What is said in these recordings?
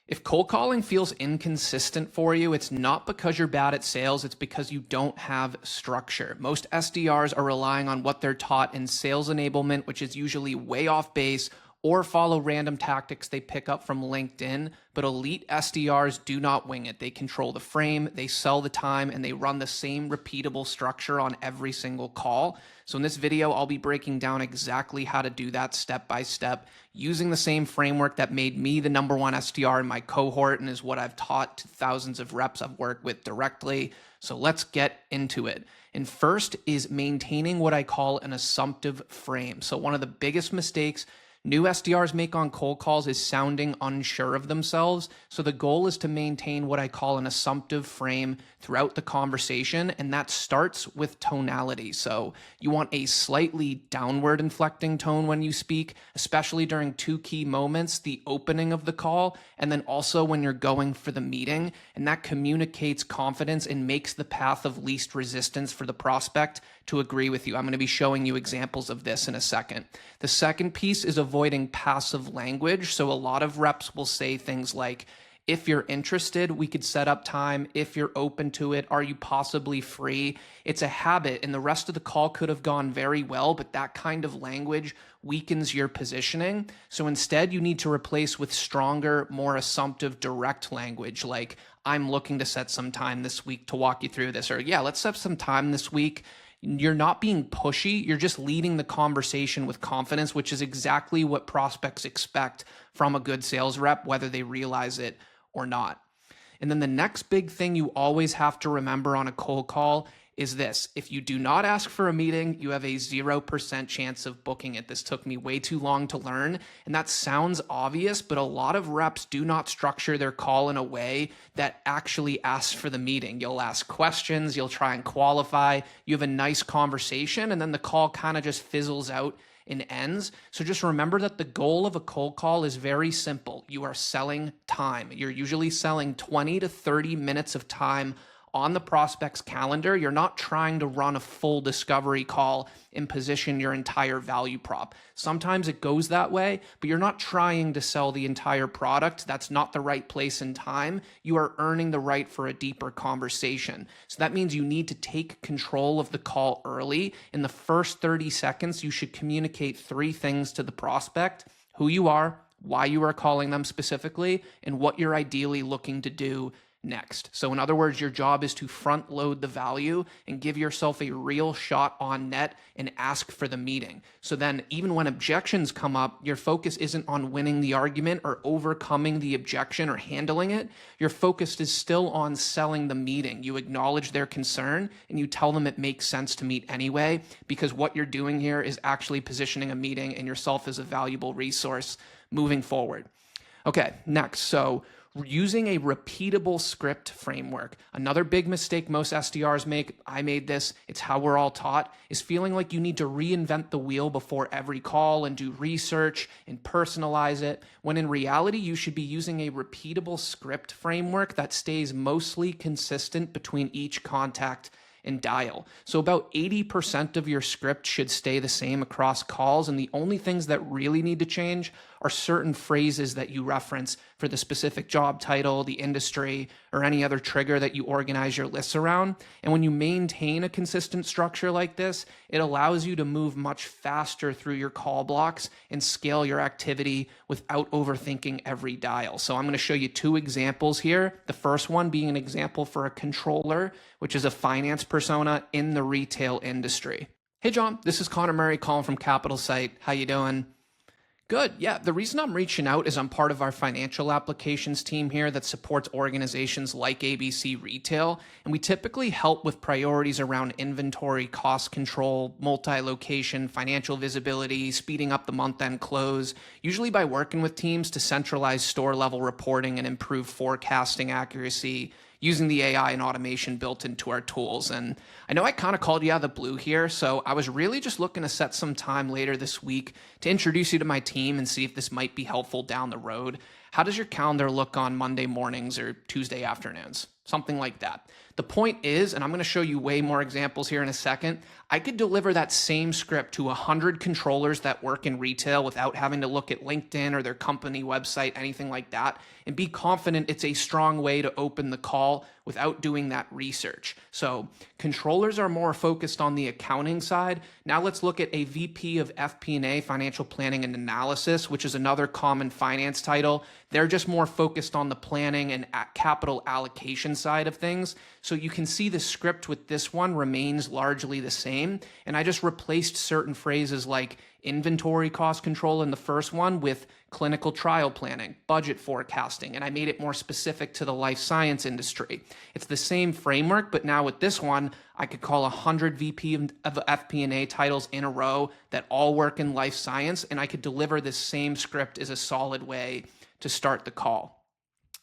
If cold calling feels inconsistent for you, it's not because you're bad at sales, it's because you don't have structure. Most SDRs are relying on what they're taught in sales enablement, which is usually way off base, or follow random tactics they pick up from LinkedIn. But elite SDRs do not wing it. They control the frame, they sell the time, and they run the same repeatable structure on every single call. So in this video, I'll be breaking down exactly how to do that step by step, using the same framework that made me the #1 SDR in my cohort and is what I've taught to thousands of reps I've worked with directly. So let's get into it. And first is maintaining what I call an assumptive frame. So one of the biggest mistakes new SDRs make on cold calls is sounding unsure of themselves. So the goal is to maintain what I call an assumptive frame throughout the conversation, and that starts with tonality. So you want a slightly downward inflecting tone when you speak, especially during two key moments, the opening of the call, and then also when you're going for the meeting. And that communicates confidence and makes the path of least resistance for the prospect to agree with you. I'm going to be showing you examples of this in a second. The second piece is avoiding passive language. So a lot of reps will say things like, if you're interested, we could set up time. If you're open to it, are you possibly free? It's a habit, and the rest of the call could have gone very well, but that kind of language weakens your positioning. So instead, you need to replace with stronger, more assumptive, direct language, like, I'm looking to set some time this week to walk you through this, or yeah, let's set some time this week. You're not being pushy, you're just leading the conversation with confidence, which is exactly what prospects expect from a good sales rep, whether they realize it or not. And then the next big thing you always have to remember on a cold call is this. If you do not ask for a meeting, you have a 0% chance of booking it. This took me way too long to learn, and that sounds obvious, but a lot of reps do not structure their call in a way that actually asks for the meeting. You'll ask questions, you'll try and qualify, you have a nice conversation, and then the call kind of just fizzles out and ends. So just remember that the goal of a cold call is very simple. You are selling time. You're usually selling 20 to 30 minutes of time on the prospect's calendar. You're not trying to run a full discovery call and position your entire value prop. Sometimes it goes that way, but you're not trying to sell the entire product. That's not the right place and time. You are earning the right for a deeper conversation. So that means you need to take control of the call early. In the first 30 seconds, you should communicate 3 things to the prospect: who you are, why you are calling them specifically, and what you're ideally looking to do next. So in other words, your job is to front load the value and give yourself a real shot on net and ask for the meeting. So then even when objections come up, your focus isn't on winning the argument or overcoming the objection or handling it. Your focus is still on selling the meeting. You acknowledge their concern and you tell them it makes sense to meet anyway, because what you're doing here is actually positioning a meeting and yourself as a valuable resource moving forward. Okay, next. So using a repeatable script framework. Another big mistake most SDRs make, I made this, it's how we're all taught, is feeling like you need to reinvent the wheel before every call and do research and personalize it, when in reality, you should be using a repeatable script framework that stays mostly consistent between each contact and dial. So about 80% of your script should stay the same across calls, and the only things that really need to change are certain phrases that you reference for the specific job title, the industry, or any other trigger that you organize your lists around. And when you maintain a consistent structure like this, it allows you to move much faster through your call blocks and scale your activity without overthinking every dial. So I'm going to show you 2 examples here. The first one being an example for a controller, which is a finance persona in the retail industry. Hey John, this is Connor Murray calling from Capital Site. How you doing? Good. Yeah, the reason I'm reaching out is I'm part of our financial applications team here that supports organizations like ABC Retail, and we typically help with priorities around inventory, cost control, multi-location, financial visibility, speeding up the month-end close, usually by working with teams to centralize store-level reporting and improve forecasting accuracy, using the AI and automation built into our tools. And I know I kind of called you out of the blue here, so I was really just looking to set some time later this week to introduce you to my team and see if this might be helpful down the road. How does your calendar look on Monday mornings or Tuesday afternoons? Something like that. The point is, and I'm going to show you way more examples here in a second, I could deliver that same script to 100 controllers that work in retail without having to look at LinkedIn or their company website, anything like that. and be confident it's a strong way to open the call without doing that research. So controllers are more focused on the accounting side. Now let's look at a VP of FP&A, financial planning and analysis, which is another common finance title. They're just more focused on the planning and capital allocation side of things. So you can see the script with this one remains largely the same. And I just replaced certain phrases like inventory cost control in the first one with clinical trial planning, budget forecasting, and I made it more specific to the life science industry. It's the same framework, but now with this one, I could call 100 VP of FP&A titles in a row that all work in life science, and I could deliver this same script as a solid way to start the call.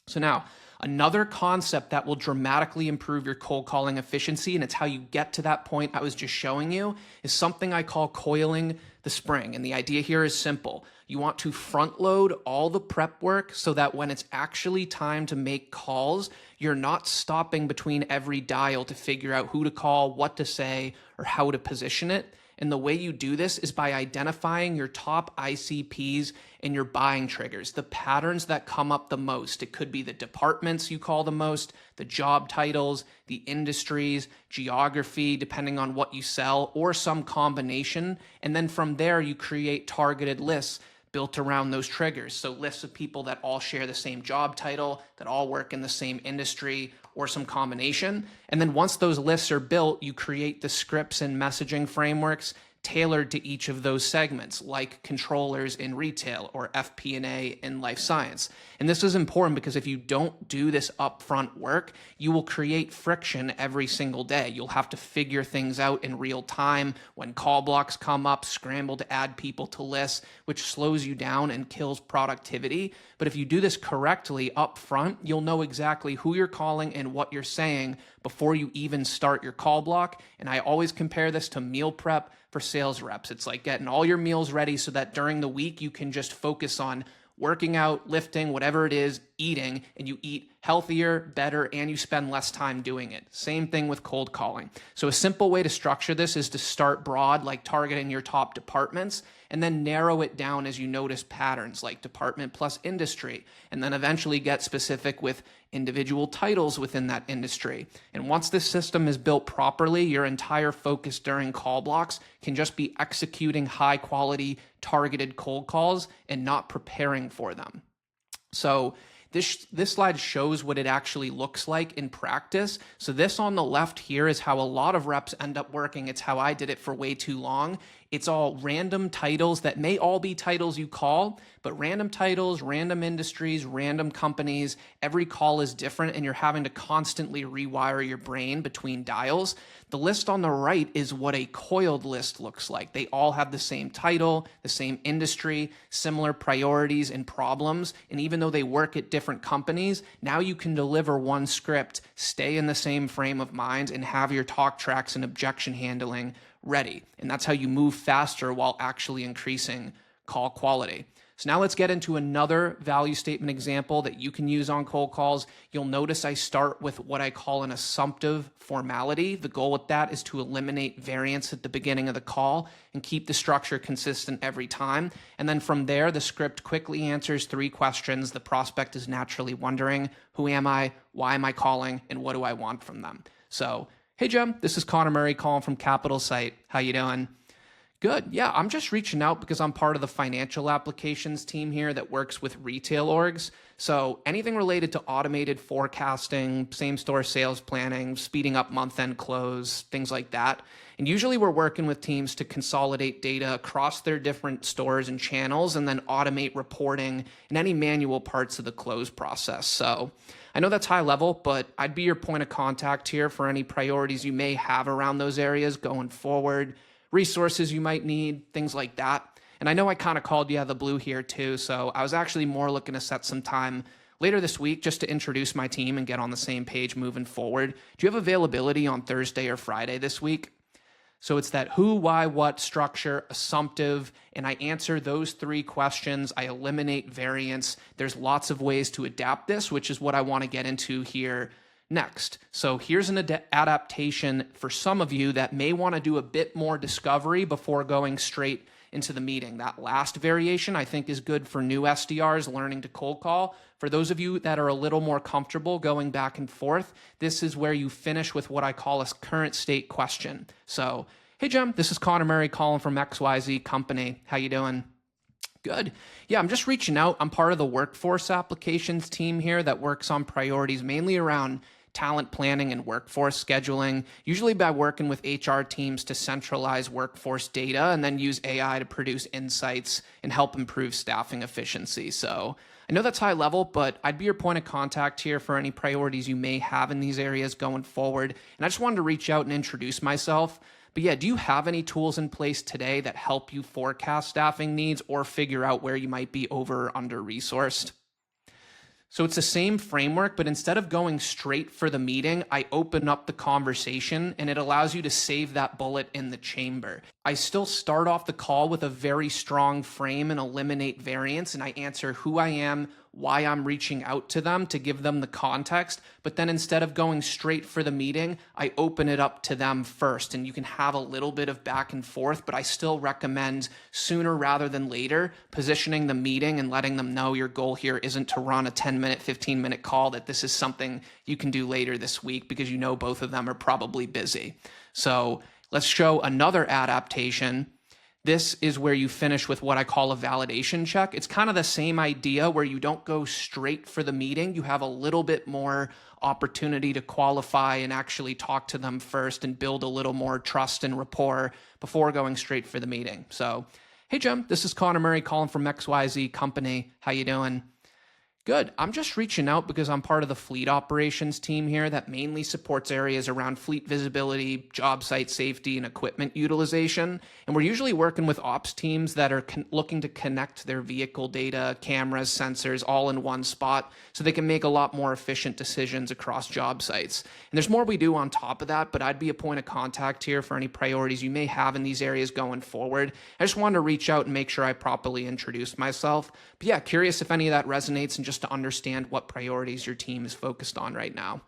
So now, another concept that will dramatically improve your cold calling efficiency, and it's how you get to that point I was just showing you, is something I call coiling the spring. And the idea here is simple. You want to front load all the prep work so that when it's actually time to make calls, you're not stopping between every dial to figure out who to call, what to say, or how to position it. And the way you do this is by identifying your top ICPs and your buying triggers, the patterns that come up the most. It could be the departments you call the most, the job titles, the industries, geography, depending on what you sell, or some combination. And then from there, you create targeted lists built around those triggers. So lists of people that all share the same job title, that all work in the same industry, or some combination. And then once those lists are built, you create the scripts and messaging frameworks tailored to each of those segments, like controllers in retail or FP&A in life science. And this is important because if you don't do this upfront work, you will create friction every single day. You'll have to figure things out in real time. When call blocks come up, scramble to add people to lists, which slows you down and kills productivity. But if you do this correctly upfront, you'll know exactly who you're calling and what you're saying before you even start your call block. And I always compare this to meal prep for sales reps. It's like getting all your meals ready so that during the week you can just focus on working out, lifting, whatever it is, eating, and you eat healthier, better, and you spend less time doing it. Same thing with cold calling. So a simple way to structure this is to start broad, like targeting your top departments, and then narrow it down as you notice patterns like department plus industry, and then eventually get specific with individual titles within that industry. And once this system is built properly, your entire focus during call blocks can just be executing high quality targeted cold calls and not preparing for them. So this slide shows what it actually looks like in practice. So this on the left here is how a lot of reps end up working. It's how I did it for way too long. It's all random titles that may all be titles you call, but random titles, random industries, random companies. Every call is different and you're having to constantly rewire your brain between dials. The list on the right is what a coiled list looks like. They all have the same title, the same industry, similar priorities and problems. And even though they work at different companies, now you can deliver one script, stay in the same frame of mind, and have your talk tracks and objection handling ready. And that's how you move faster while actually increasing call quality. So now let's get into another value statement example that you can use on cold calls. You'll notice I start with what I call an assumptive formality. The goal with that is to eliminate variance at the beginning of the call and keep the structure consistent every time. And then from there, the script quickly answers 3 questions. The prospect is naturally wondering, who am I, why am I calling, and what do I want from them? So, hey Jim, this is Connor Murray calling from Capital Site. How you doing? Good. Yeah, I'm just reaching out because I'm part of the financial applications team here that works with retail orgs. So anything related to automated forecasting, same-store sales planning, speeding up month-end close, things like that. And usually we're working with teams to consolidate data across their different stores and channels and then automate reporting and any manual parts of the close process. So I know that's high level, but I'd be your point of contact here for any priorities you may have around those areas going forward, resources you might need, things like that. And I know I kind of called you out of the blue here too, so I was actually more looking to set some time later this week just to introduce my team and get on the same page moving forward. Do you have availability on Thursday or Friday this week? So it's that who, why, what structure, assumptive, and I answer those 3 questions. I eliminate variance. There's lots of ways to adapt this, which is what I want to get into here next. So here's an adaptation for some of you that may want to do a bit more discovery before going straight into the meeting. That last variation I think is good for new SDRs learning to cold call. For those of you that are a little more comfortable going back and forth, this is where you finish with what I call a current state question. So, hey Jim, this is Connor Murray calling from XYZ company. How you doing? Good. Yeah, I'm just reaching out. I'm part of the workforce applications team here that works on priorities mainly around talent planning and workforce scheduling, usually by working with HR teams to centralize workforce data and then use AI to produce insights and help improve staffing efficiency. So I know that's high level, but I'd be your point of contact here for any priorities you may have in these areas going forward. And I just wanted to reach out and introduce myself. But yeah, do you have any tools in place today that help you forecast staffing needs or figure out where you might be over or under resourced? So it's the same framework, but instead of going straight for the meeting, I open up the conversation and it allows you to save that bullet in the chamber. I still start off the call with a very strong frame and eliminate variance, and I answer who I am, why I'm reaching out to them to give them the context. But then instead of going straight for the meeting, I open it up to them first, and you can have a little bit of back and forth, but I still recommend sooner rather than later positioning the meeting and letting them know your goal here isn't to run a 10-minute, 15-minute call, that this is something you can do later this week because you know both of them are probably busy. So let's show another adaptation. This is where you finish with what I call a validation check. It's kind of the same idea where you don't go straight for the meeting. You have a little bit more opportunity to qualify and actually talk to them first and build a little more trust and rapport before going straight for the meeting. So, hey Jim, this is Connor Murray calling from XYZ company. How you doing? Good. I'm just reaching out because I'm part of the fleet operations team here that mainly supports areas around fleet visibility, job site safety, and equipment utilization. And we're usually working with ops teams that are looking to connect their vehicle data, cameras, sensors all in one spot so they can make a lot more efficient decisions across job sites. And there's more we do on top of that, but I'd be a point of contact here for any priorities you may have in these areas going forward. I just wanted to reach out and make sure I properly introduced myself. But yeah, curious if any of that resonates and just to understand what priorities your team is focused on right now.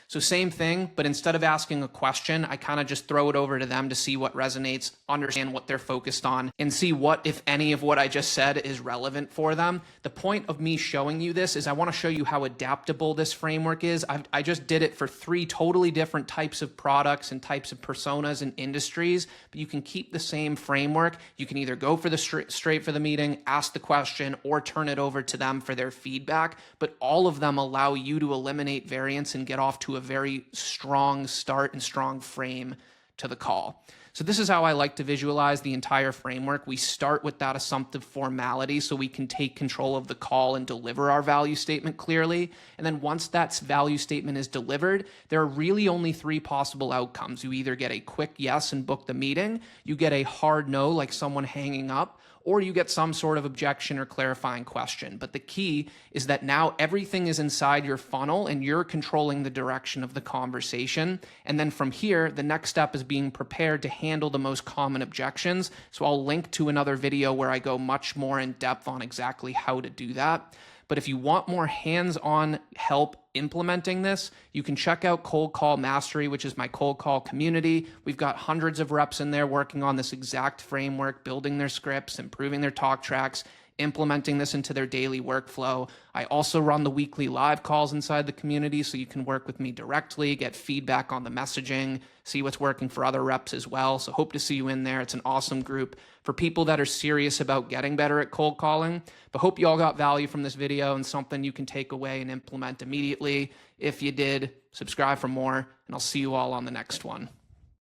So same thing, but instead of asking a question, I kind of just throw it over to them to see what resonates, understand what they're focused on, and see what, if any, of what I just said is relevant for them. The point of me showing you this is I want to show you how adaptable this framework is. I just did it for 3 totally different types of products and types of personas and industries, but you can keep the same framework. You can either go for the straight for the meeting, ask the question, or turn it over to them for their feedback, but all of them allow you to eliminate variance and get off to a very strong start and strong frame to the call. So this is how I like to visualize the entire framework. We start with that assumptive formality so we can take control of the call and deliver our value statement clearly. And then once that value statement is delivered, there are really only 3 possible outcomes. You either get a quick yes and book the meeting, you get a hard no like someone hanging up, or you get some sort of objection or clarifying question. But the key is that now everything is inside your funnel and you're controlling the direction of the conversation. And then from here, the next step is being prepared to handle the most common objections. So I'll link to another video where I go much more in depth on exactly how to do that. But if you want more hands-on help implementing this, you can check out Cold Call Mastery, which is my cold call community. We've got hundreds of reps in there working on this exact framework, building their scripts, improving their talk tracks, implementing this into their daily workflow. I also run the weekly live calls inside the community so you can work with me directly, get feedback on the messaging, see what's working for other reps as well. So hope to see you in there. It's an awesome group for people that are serious about getting better at cold calling. But hope you all got value from this video and something you can take away and implement immediately. If you did, subscribe for more, and I'll see you all on the next one.